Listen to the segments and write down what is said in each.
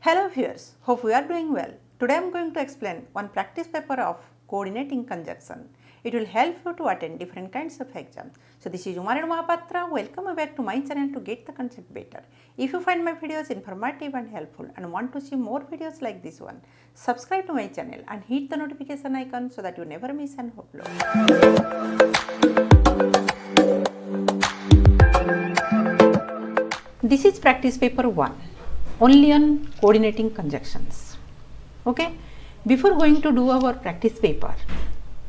Hello viewers, hope we are doing well. Today I am going to explain one practice paper of coordinating conjunction. It will help you to attend different kinds of exams. So this is Umared Mahapatra. Welcome back to my channel to get the concept better. If you find my videos informative and helpful and want to see more videos like this one, subscribe to my channel and hit the notification icon so that you never miss an upload. This is practice paper 1. Only on coordinating conjunctions. Okay, before going to do our practice paper,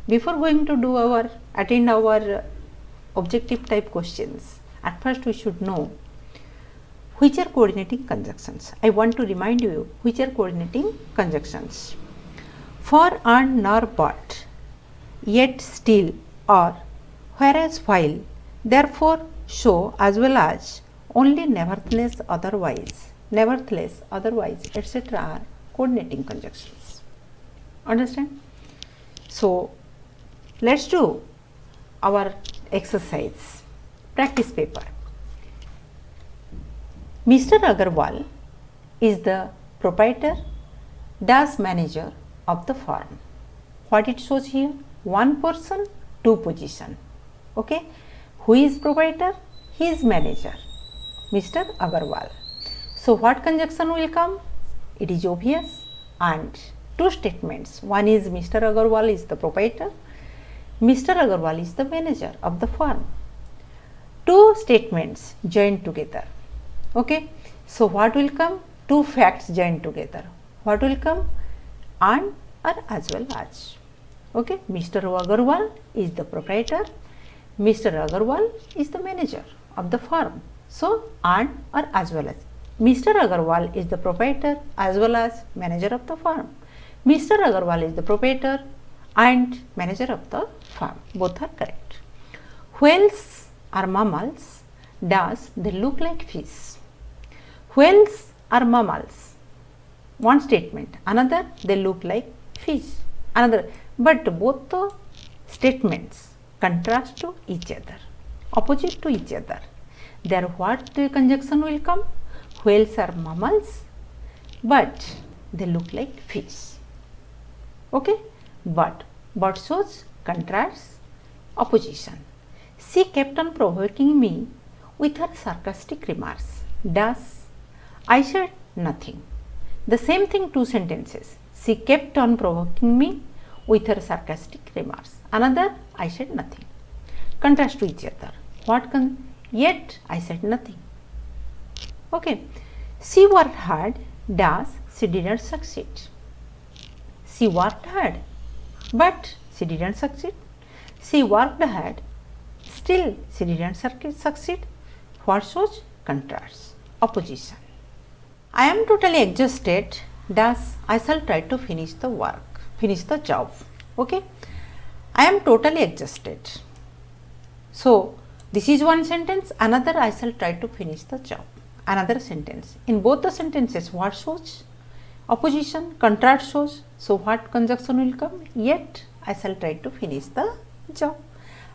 before going to do our attend our objective type questions, at first we should know which are coordinating conjunctions. I want to remind you which are coordinating conjunctions. For, and, nor, but, yet, still, or, whereas, while, therefore, so, as well as, only, nevertheless, otherwise, etc. are coordinating conjunctions. Understand? So, let's do our exercise, practice paper. Mr. Agarwal is the proprietor dash manager of the firm. What it shows here? One person, two position. Okay. Who is proprietor? He is manager, Mr. Agarwal. So, what conjunction will come? It is obvious, and two statements. One is Mr. Agarwal is the proprietor, Mr. Agarwal is the manager of the firm. Two statements joined together. Okay. So, what will come? Two facts joined together. What will come? And or as well as. Okay. Mr. Agarwal is the proprietor, Mr. Agarwal is the manager of the firm. So, and or as well as. Mr. Agarwal is the proprietor as well as manager of the firm. Mr. Agarwal is the proprietor and manager of the firm. Both are correct. Whales are mammals, dash they look like fish. Whales are mammals. One statement. Another, they look like fish. Another, but both the statements contrast to each other, opposite to each other. There what conjunction will come? Whales are mammals, but they look like fish. Okay, but shows contrasts, opposition. She kept on provoking me with her sarcastic remarks. Dash, I said nothing. The same thing, two sentences. She kept on provoking me with her sarcastic remarks. Another, I said nothing. Contrast to each other. What yet I said nothing. Okay. She worked hard, dash, she didn't succeed. She worked hard, but she didn't succeed. She worked hard, still she didn't succeed. What shows? Contrast, opposition. I am totally exhausted, dash, I shall try to finish the work, finish the job. Okay. I am totally exhausted. So, this is one sentence, another, I shall try to finish the job. Another sentence. In both the sentences, what shows? Opposition, contrast shows. So, what conjunction will come? Yet, I shall try to finish the job.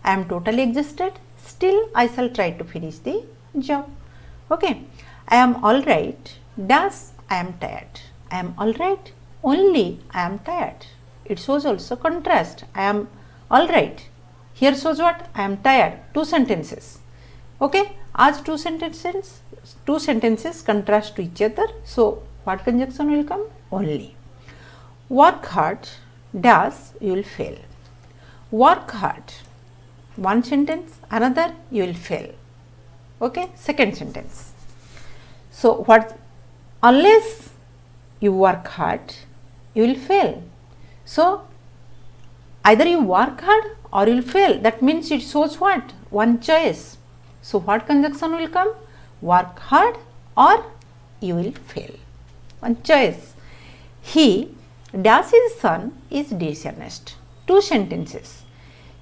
I am totally exhausted, still I shall try to finish the job. Okay. I am alright, dash, I am tired. I am alright, only I am tired. It shows also contrast. I am alright. Here shows what? I am tired. Two sentences. Okay. As two sentences contrast to each other. So, what conjunction will come? Only. Work hard, dash, you will fail. Work hard. One sentence, another, you will fail. Okay. Second sentence. So, what? Unless you work hard, you will fail. So, either you work hard or you will fail. That means it shows what? One choice. So, what conjunction will come? Work hard or you will fail. One choice. He dash his son is dishonest. Two sentences.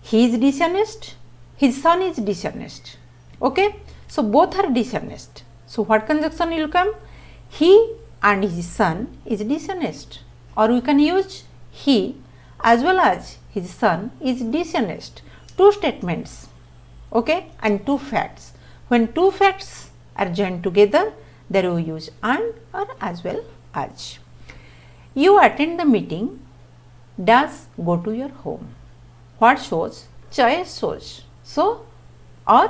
He is dishonest, his son is dishonest. Okay. So, both are dishonest. So, what conjunction will come? He and his son is dishonest, or we can use he as well as his son is dishonest. Two statements. Okay, and two facts. When two facts are joined together, there we use and or as well आज. You attend the meeting, dash go to your home. What shows? Choice shows. So, or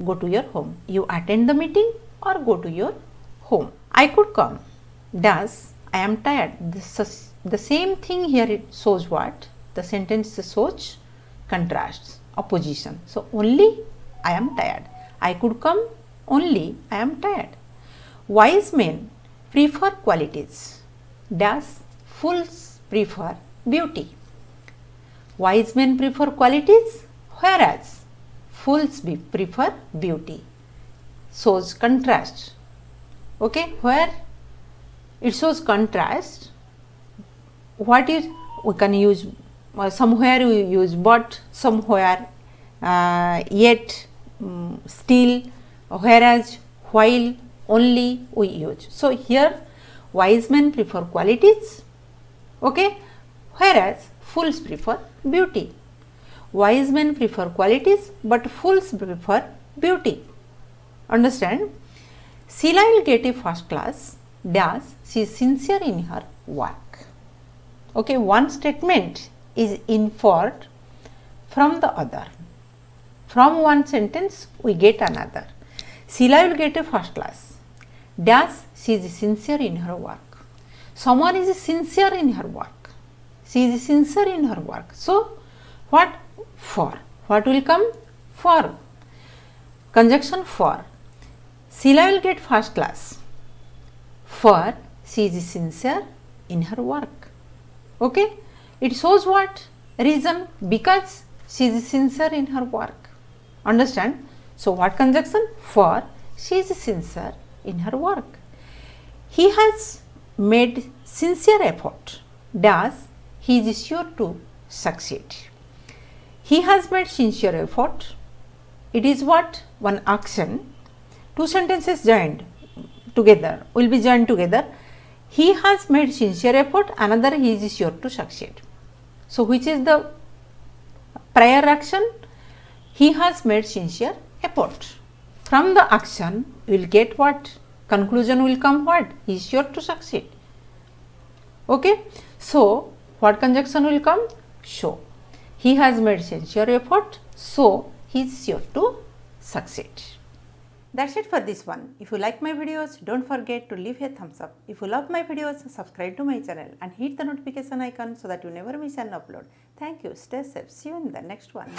go to your home. You attend the meeting or go to your home. I could come, dash I am tired. The same thing here it shows what? The sentence shows contrasts, opposition. So, only I am tired. I could come, only I am tired. Wise men prefer qualities, dash fools prefer beauty. Wise men prefer qualities, whereas fools prefer beauty. Shows contrast. Okay, where it shows contrast, what is, we can use somewhere we use but, somewhere yet, still, whereas, while, only we use. So, here wise men prefer qualities, okay, whereas fools prefer beauty. Wise men prefer qualities, but fools prefer beauty. Understand? Sheila will get a first class, dash she is sincere in her work. Okay, one statement is inferred from the other. From one sentence we get another. Sheila will get a first class, dash she is sincere in her work. Someone is sincere in her work. She is sincere in her work. So, what? For. What will come? For. Conjunction for. Sheila will get first class, for she is sincere in her work. Okay? It shows what? Reason, because she is sincere in her work. Understand? So, what conjunction? For she is sincere in her work. He has made sincere effort, dash he is sure to succeed. He has made sincere effort. It is what? One action. Two sentences joined together, will be joined together. He has made sincere effort, another he is sure to succeed. So, which is the prior action? He has made sincere effort. From the action we will get what? Conclusion will come what? He is sure to succeed. Okay. So, what conjunction will come? So, he has made sincere effort, so he is sure to succeed. That's it for this one. If you like my videos, don't forget to leave a thumbs up. If you love my videos, subscribe to my channel and hit the notification icon so that you never miss an upload. Thank you. Stay safe. See you in the next one.